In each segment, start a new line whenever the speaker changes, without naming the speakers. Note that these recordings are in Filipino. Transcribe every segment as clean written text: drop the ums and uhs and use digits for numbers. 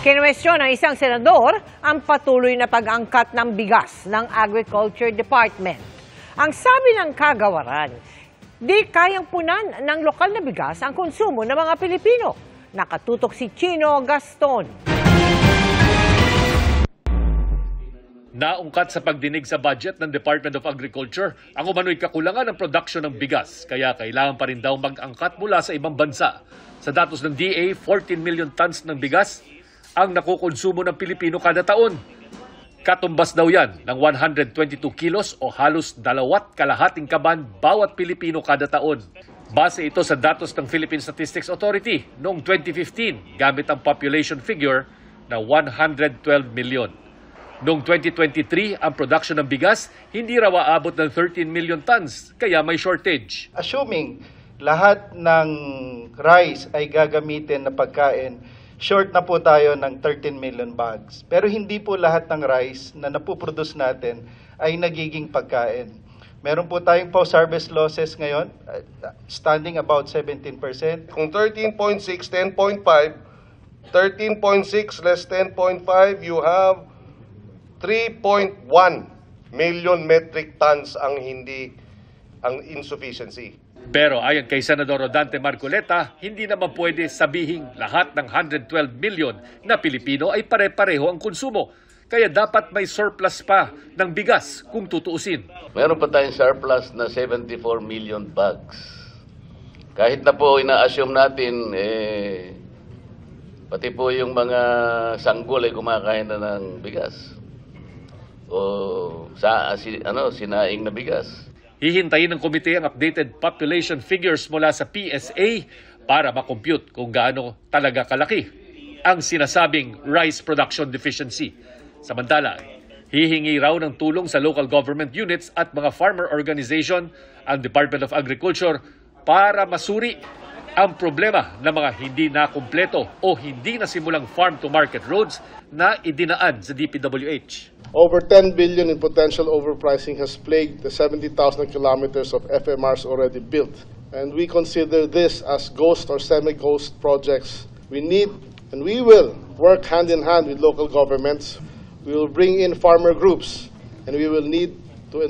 Kinwestiyon ng isang senador ang patuloy na pag-angkat ng bigas ng Agriculture Department. Ang sabi ng kagawaran, di kayang punan ng lokal na bigas ang konsumo ng mga Pilipino. Nakatutok si Chino Gaston.
Naungkat sa pagdinig sa budget ng Department of Agriculture ang umano'y kakulangan ng produksyon ng bigas, kaya kailangan pa rin daw mag-angkat mula sa ibang bansa. Sa datos ng DA, 14 million tons ng bigas ang nakukonsumo ng Pilipino kada taon. Katumbas daw yan ng 122 kilos o halos 2.5 kaban bawat Pilipino kada taon. Base ito sa datos ng Philippine Statistics Authority noong 2015 gamit ang population figure na 112 million. Noong 2023, ang production ng bigas hindi raw aabot ng 13 million tons, kaya may shortage.
Assuming lahat ng rice ay gagamitin na pagkain, short na po tayo ng 13 million bags. Pero hindi po lahat ng rice na napuproduce natin ay nagiging pagkain. Meron po tayong post-harvest losses ngayon, standing about 17%.
Kung 13.6, 10.5, 13.6 less 10.5, you have 3.1 million metric tons ang insufficiency.
Pero ayon kay Senador Rodante Marcoleta, hindi naman pwede sabihing lahat ng 112 million na Pilipino ay pare-pareho ang konsumo. Kaya dapat may surplus pa ng bigas kung tutuusin.
Meron pa tayong surplus na 74 million bags. Kahit na po ina-assume natin, pati po yung mga sanggol ay kumakain na ng bigas. O sinaing na bigas.
Hihintayin ng komite ang updated population figures mula sa PSA para makompute kung gaano talaga kalaki ang sinasabing rice production deficiency. Samantala, hihingi raw ng tulong sa local government units at mga farmer organization ang Department of Agriculture para masuri ang problema ng mga hindi nakumpleto o hindi nasimulang farm-to-market roads na idinaan sa DPWH.
Over 10 billion in potential overpricing has plagued the 70,000 kilometers of FMRs already built. And we consider this as ghost or semi-ghost projects. We need and we will work hand in hand with local governments. We will bring in farmer groups and we will need to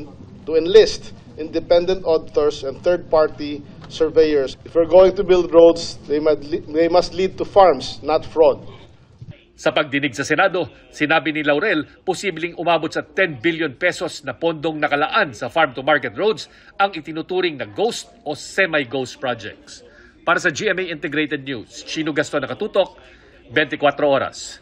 enlist independent auditors and third-party surveyors. If we're going to build roads, they must lead to farms, not fraud.
Sa pagdinig sa Senado, sinabi ni Laurel, posibleng umabot sa 10 billion pesos na pondong nakalaan sa farm-to-market roads ang itinuturing na ghost o semi-ghost projects. Para sa GMA Integrated News, Chino Gaston, Nakatutok, 24 Oras.